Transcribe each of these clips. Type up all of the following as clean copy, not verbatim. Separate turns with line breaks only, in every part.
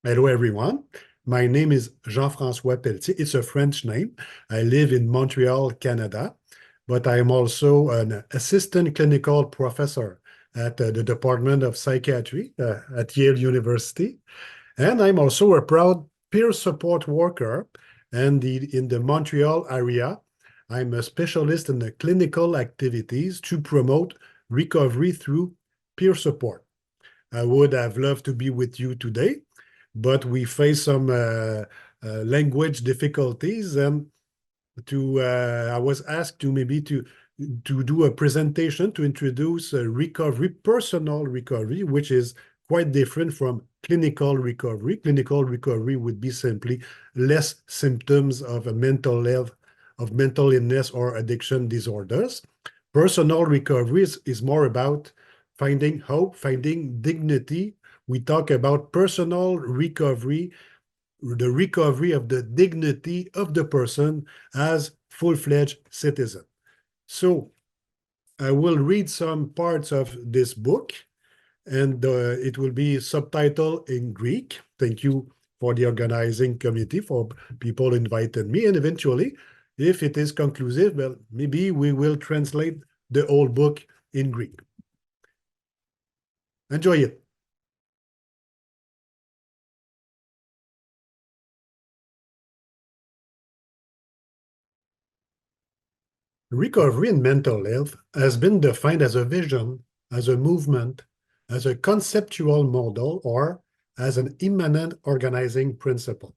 Hello, everyone. My name is Jean-François Pelletier. It's a French name. I live in Montreal, Canada, but I am also an assistant clinical professor at the Department of Psychiatry at Yale University. And I'm also a proud peer support worker. And in the Montreal area, I'm a specialist in the clinical activities to promote recovery through peer support. I would have loved to be with you today, but we face some language difficulties, and I was asked to maybe to do a presentation to introduce recovery, personal recovery, which is quite different from clinical recovery. Clinical recovery would be simply less symptoms of a mental health, of mental illness or addiction disorders. Personal recovery is more about finding hope, finding dignity. We talk about personal recovery, the recovery of the dignity of the person as full-fledged citizen. So I will read some parts of this book, and it will be subtitled in Greek. Thank you for the organizing committee, for people invited me. And eventually, if it is conclusive, well, maybe we will translate the whole book in Greek. Enjoy it. Recovery in mental health has been defined as a vision, as a movement, as a conceptual model, or as an immanent organizing principle.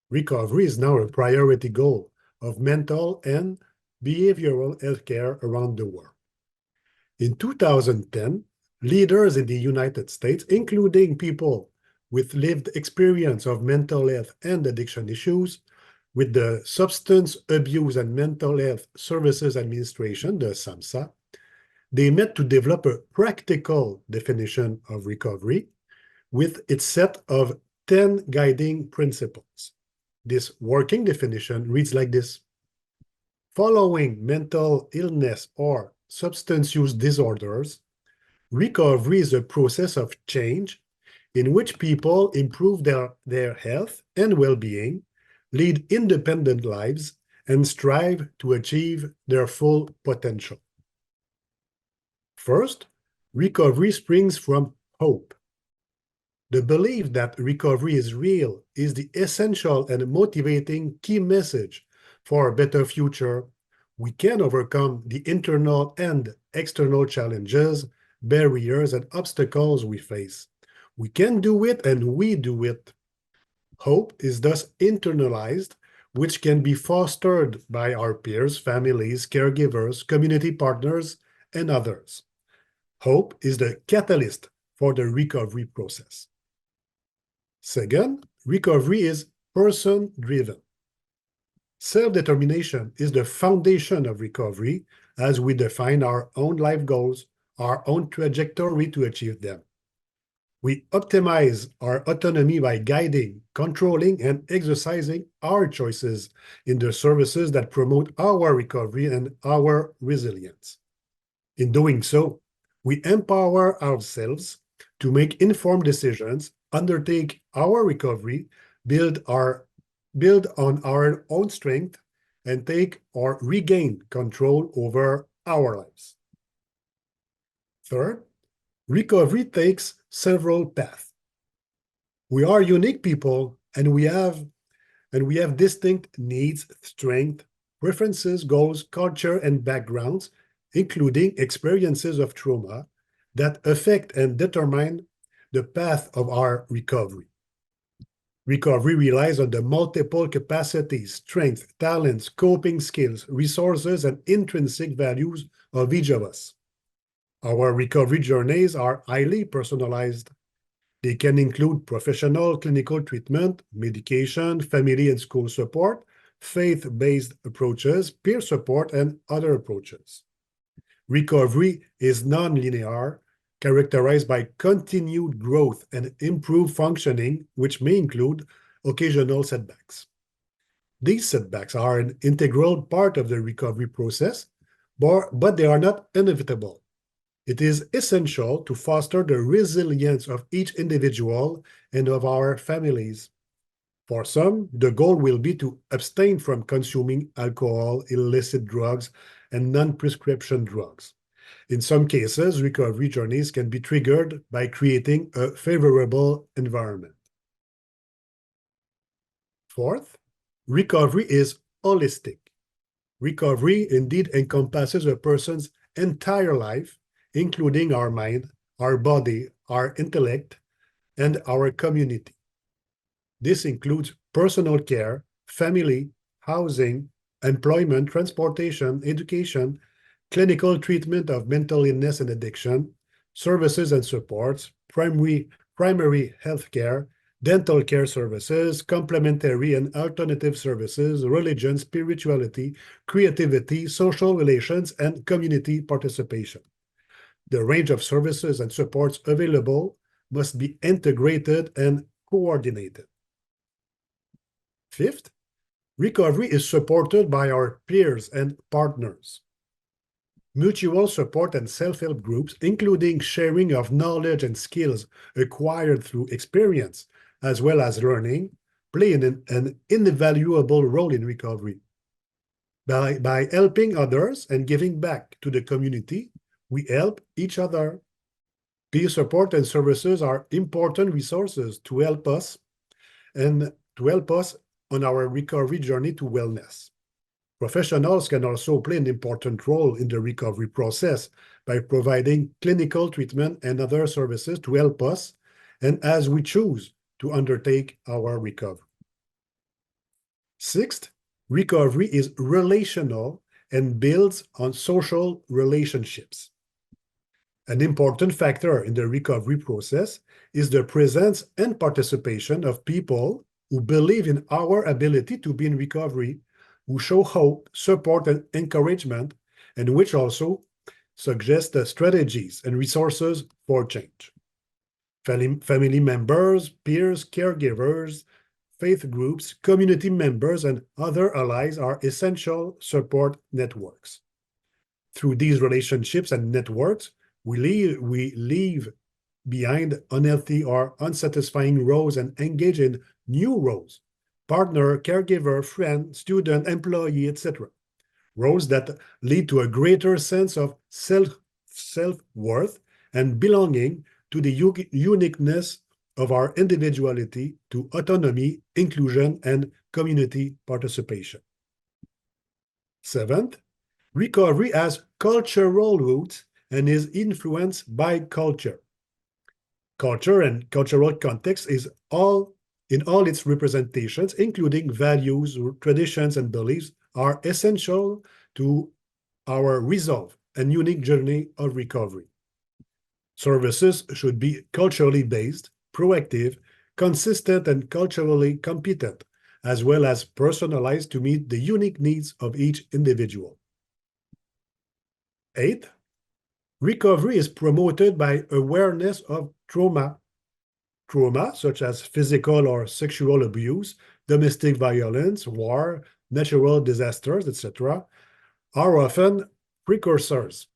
Recovery is now a priority goal of mental and behavioral health care around the world. In 2010, leaders in the United States, including people with lived experience of mental health and addiction issues, with the Substance Abuse and Mental Health Services Administration, the SAMHSA, they met to develop a practical definition of recovery with its set of 10 guiding principles. This working definition reads like this. Following mental illness or substance use disorders, recovery is a process of change in which people improve their health and well-being, lead independent lives, and strive to achieve their full potential. First, recovery springs from hope. The belief that recovery is real is the essential and motivating key message for a better future. We can overcome the internal and external challenges, barriers, and obstacles we face. We can do it, and we do it. Hope is thus internalized, which can be fostered by our peers, families, caregivers, community partners, and others. Hope is the catalyst for the recovery process. Second, recovery is person-driven. Self-determination is the foundation of recovery as we define our own life goals, our own trajectory to achieve them. We optimize our autonomy by guiding, controlling, and exercising our choices in the services that promote our recovery and our resilience. In doing so, we empower ourselves to make informed decisions, undertake our recovery, build on our own strength, and take or regain control over our lives. Third, recovery takes several paths. We are unique people, and we have distinct needs, strengths, preferences, goals, culture, and backgrounds, including experiences of trauma that affect and determine the path of our recovery. Recovery relies on the multiple capacities, strengths, talents, coping skills, resources, and intrinsic values of each of us. Our recovery journeys are highly personalized. They can include professional clinical treatment, medication, family and school support, faith-based approaches, peer support, and other approaches. Recovery is non-linear, characterized by continued growth and improved functioning, which may include occasional setbacks. These setbacks are an integral part of the recovery process, but they are not inevitable. It is essential to foster the resilience of each individual and of our families. For some, the goal will be to abstain from consuming alcohol, illicit drugs, and non-prescription drugs. In some cases, recovery journeys can be triggered by creating a favorable environment. Fourth, recovery is holistic. Recovery indeed encompasses a person's entire life, including our mind, our body, our intellect, and our community. This includes personal care, family, housing, employment, transportation, education, clinical treatment of mental illness and addiction, services and supports, primary health care, dental care services, complementary and alternative services, religion, spirituality, creativity, social relations, and community participation. The range of services and supports available must be integrated and coordinated. Fifth, recovery is supported by our peers and partners. Mutual support and self-help groups, including sharing of knowledge and skills acquired through experience, as well as learning, play an invaluable role in recovery. By helping others and giving back to the community, we help each other. Peer support and services are important resources to help us on our recovery journey to wellness. Professionals can also play an important role in the recovery process by providing clinical treatment and other services to help us and as we choose to undertake our recovery. Sixth, recovery is relational and builds on social relationships. An important factor in the recovery process is the presence and participation of people who believe in our ability to be in recovery, who show hope, support, and encouragement, and which also suggest strategies and resources for change. Family members, peers, caregivers, faith groups, community members, and other allies are essential support networks. Through these relationships and networks, we leave behind unhealthy or unsatisfying roles and engage in new roles: partner, caregiver, friend, student, employee, etc. Roles that lead to a greater sense of self-worth and belonging, to the uniqueness of our individuality, to autonomy, inclusion, and community participation. Seventh, recovery has cultural roots and is influenced by culture. Culture and cultural context is in all its representations, including values, traditions, and beliefs, are essential to our resolve and unique journey of recovery. Services should be culturally based, proactive, consistent, and culturally competent, as well as personalized to meet the unique needs of each individual. Eighth, recovery is promoted by awareness of trauma. Trauma, such as physical or sexual abuse, domestic violence, war, natural disasters, etc., are often precursors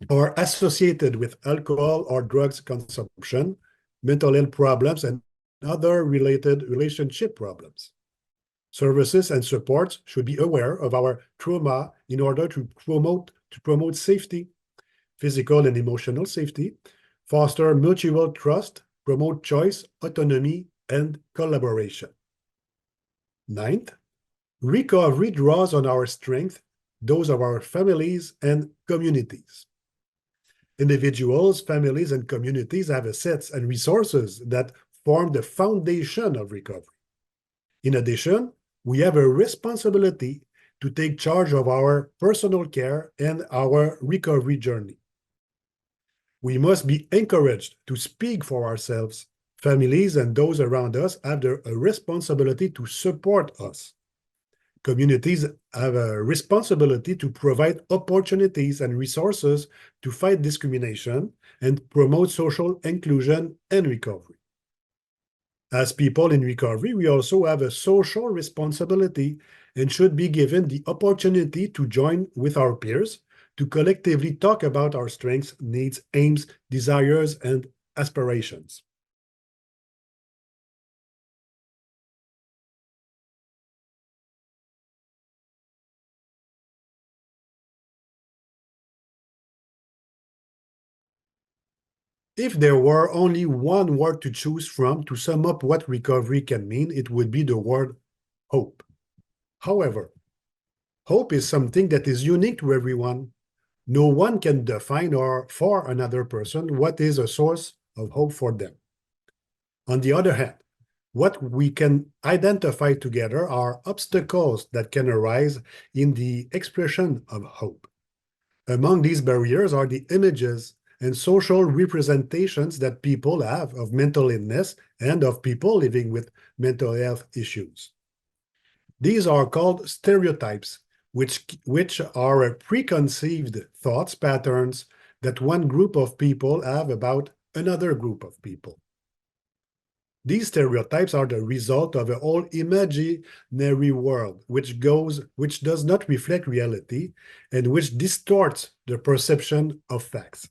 or associated with alcohol or drugs consumption, mental health problems, and other related relationship problems. Services and supports should be aware of our trauma in order to promote safety, physical and emotional safety, foster mutual trust, promote choice, autonomy, and collaboration. Ninth, recovery draws on our strength, those of our families and communities. Individuals, families, and communities have assets and resources that form the foundation of recovery. In addition, we have a responsibility to take charge of our personal care and our recovery journey. We must be encouraged to speak for ourselves. Families and those around us have a responsibility to support us. Communities have a responsibility to provide opportunities and resources to fight discrimination and promote social inclusion and recovery. As people in recovery, we also have a social responsibility and should be given the opportunity to join with our peers to collectively talk about our strengths, needs, aims, desires, and aspirations. If there were only one word to choose from to sum up what recovery can mean, it would be the word hope. However, hope is something that is unique to everyone. No one can define or for another person what is a source of hope for them. On the other hand, what we can identify together are obstacles that can arise in the expression of hope. Among these barriers are the images and social representations that people have of mental illness and of people living with mental health issues. These are called stereotypes, which are preconceived thoughts patterns that one group of people have about another group of people. These stereotypes are the result of a whole imaginary world which does not reflect reality and which distorts the perception of facts.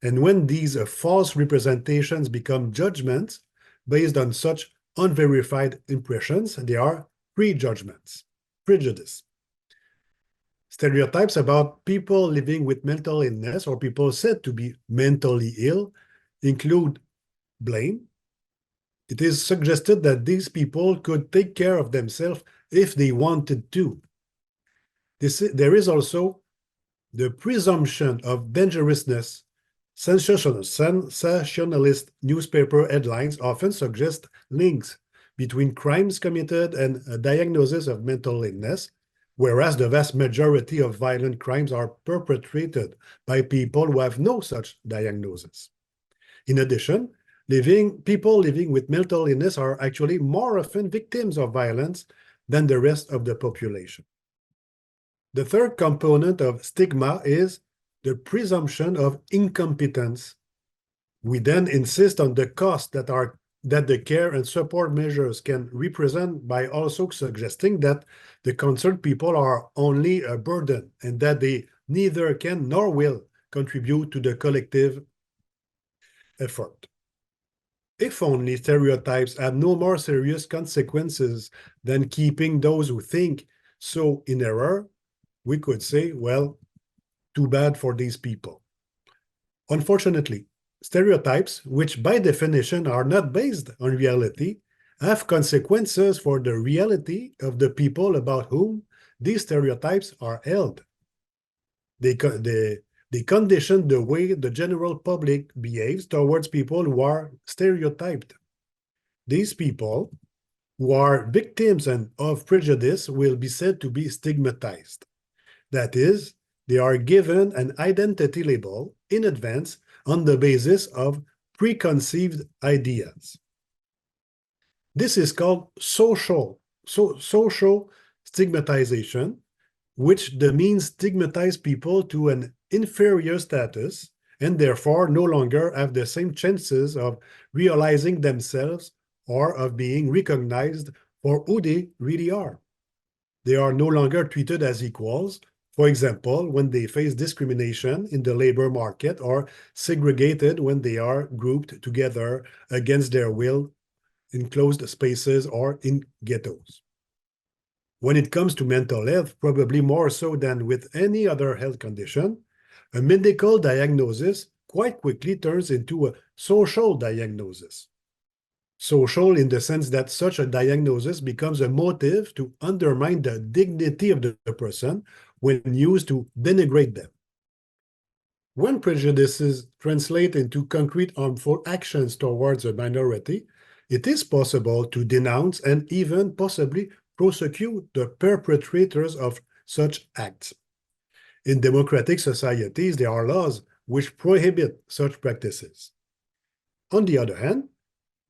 And when these false representations become judgments based on such unverified impressions, they are prejudgments, prejudice. Stereotypes about people living with mental illness or people said to be mentally ill include blame. It is suggested that these people could take care of themselves if they wanted to. There is also the presumption of dangerousness. Sensationalist newspaper headlines often suggest links between crimes committed and a diagnosis of mental illness, whereas the vast majority of violent crimes are perpetrated by people who have no such diagnosis. In addition, people living with mental illness are actually more often victims of violence than the rest of the population. The third component of stigma is the presumption of incompetence. We then insist on the cost that the care and support measures can represent by also suggesting that the concerned people are only a burden and that they neither can nor will contribute to the collective effort. If only stereotypes had no more serious consequences than keeping those who think so in error, we could say, well, too bad for these people. Unfortunately, stereotypes, which by definition are not based on reality, have consequences for the reality of the people about whom these stereotypes are held. They condition the way the general public behaves towards people who are stereotyped. These people, who are victims of prejudice, will be said to be stigmatized. That is, they are given an identity label in advance on the basis of preconceived ideas. This is called social stigmatization, which means stigmatize people to an inferior status and therefore no longer have the same chances of realizing themselves or of being recognized for who they really are. They are no longer treated as equals, for example, when they face discrimination in the labor market or segregated when they are grouped together against their will in closed spaces or in ghettos. When it comes to mental health, probably more so than with any other health condition, a medical diagnosis quite quickly turns into a social diagnosis. Social in the sense that such a diagnosis becomes a motive to undermine the dignity of the person when used to denigrate them. When prejudices translate into concrete harmful actions towards a minority, it is possible to denounce and even possibly prosecute the perpetrators of such acts. In democratic societies, there are laws which prohibit such practices. On the other hand,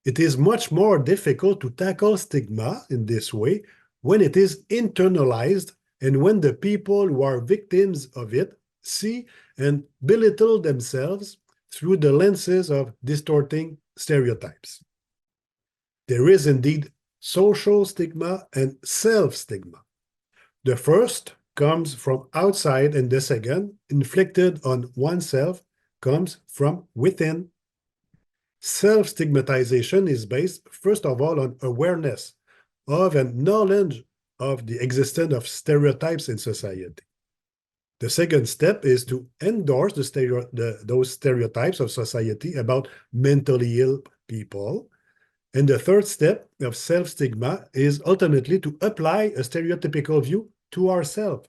it is much more difficult to tackle stigma in this way when it is internalized and when the people who are victims of it see and belittle themselves through the lenses of distorting stereotypes. There is indeed social stigma and self-stigma. The first comes from outside, and the second, inflicted on oneself, comes from within. Self-stigmatization is based, first of all, on awareness of and knowledge of the existence of stereotypes in society. The second step is to endorse those stereotypes of society about mentally ill people. And the third step of self-stigma is ultimately to apply a stereotypical view to ourselves.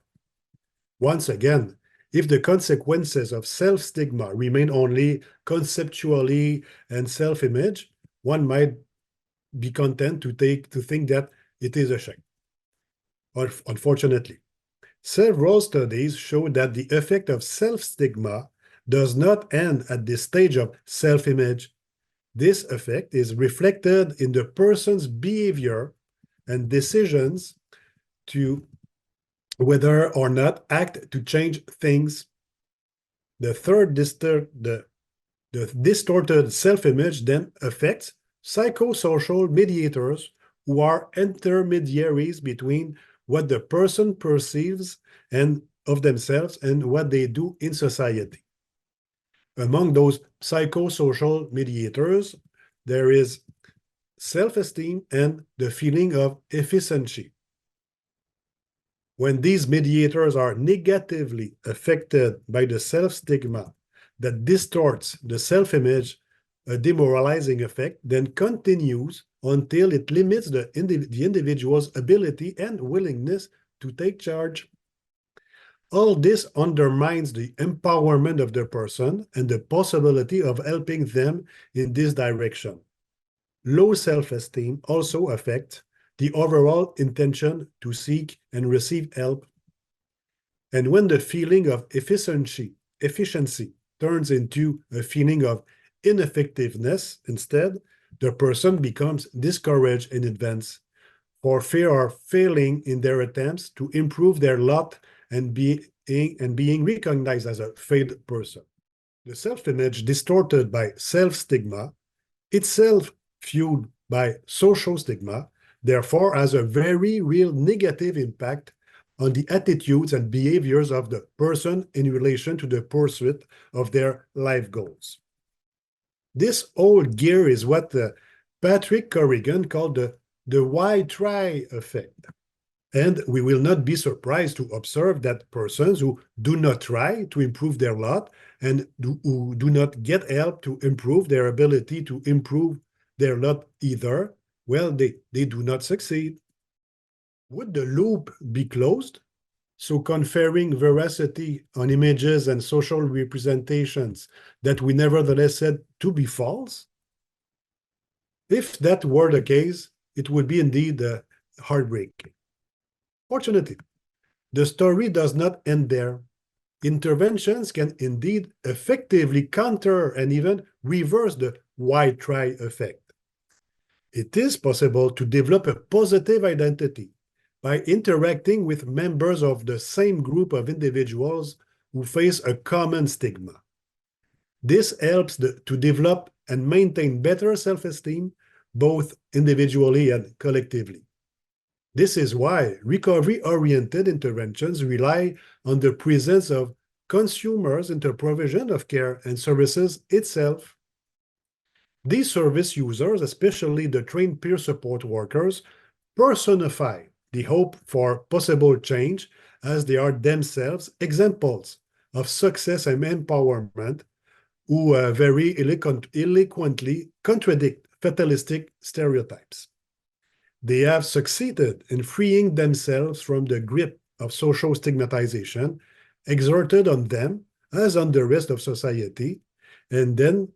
Once again, if the consequences of self-stigma remain only conceptually and self-image, one might be content to think that it is a shame. Unfortunately, several studies show that the effect of self-stigma does not end at the stage of self-image. This effect is reflected in the person's behavior and decisions to whether or not act to change things. The distorted self-image then affects psychosocial mediators who are intermediaries between what the person perceives and of themselves and what they do in society. Among those psychosocial mediators, there is self-esteem and the feeling of efficiency. When these mediators are negatively affected by the self-stigma that distorts the self-image, a demoralizing effect then continues until it limits the individual's ability and willingness to take charge. All this undermines the empowerment of the person and the possibility of helping them in this direction. Low self-esteem also affects the overall intention to seek and receive help. And when the feeling of efficiency turns into a feeling of ineffectiveness instead, the person becomes discouraged in advance for fear of failing in their attempts to improve their lot and being recognized as a failed person. The self-image distorted by self-stigma, itself fueled by social stigma, therefore has a very real negative impact on the attitudes and behaviors of the person in relation to the pursuit of their life goals. This whole gear is what Patrick Corrigan called the why try effect. And we will not be surprised to observe that persons who do not try to improve their lot and who do not get help to improve their ability to improve their lot either, well, they do not succeed. Would the loop be closed? So conferring veracity on images and social representations that we nevertheless said to be false? If that were the case, it would be indeed heartbreaking. Fortunately, the story does not end there. Interventions can indeed effectively counter and even reverse the why try effect. It is possible to develop a positive identity by interacting with members of the same group of individuals who face a common stigma. This helps to develop and maintain better self-esteem, both individually and collectively. This is why recovery-oriented interventions rely on the presence of consumers in the provision of care and services itself. These service users, especially the trained peer support workers, personify the hope for possible change as they are themselves examples of success and empowerment who very eloquently contradict fatalistic stereotypes. They have succeeded in freeing themselves from the grip of social stigmatization exerted on them as on the rest of society, and then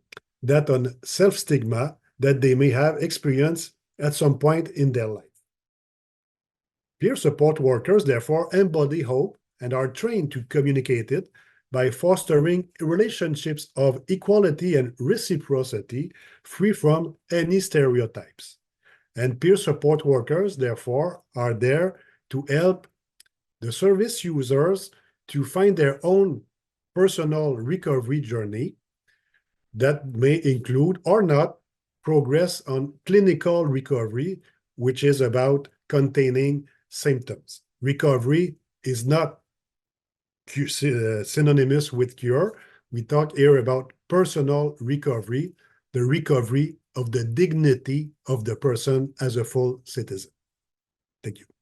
that on self-stigma that they may have experienced at some point in their life. Peer support workers therefore embody hope and are trained to communicate it by fostering relationships of equality and reciprocity free from any stereotypes. And peer support workers, therefore, are there to help the service users to find their own personal recovery journey that may include or not progress on clinical recovery, which is about containing symptoms. Recovery is not synonymous with cure. We talk here about personal recovery, the recovery of the dignity of the person as a full citizen. Thank you.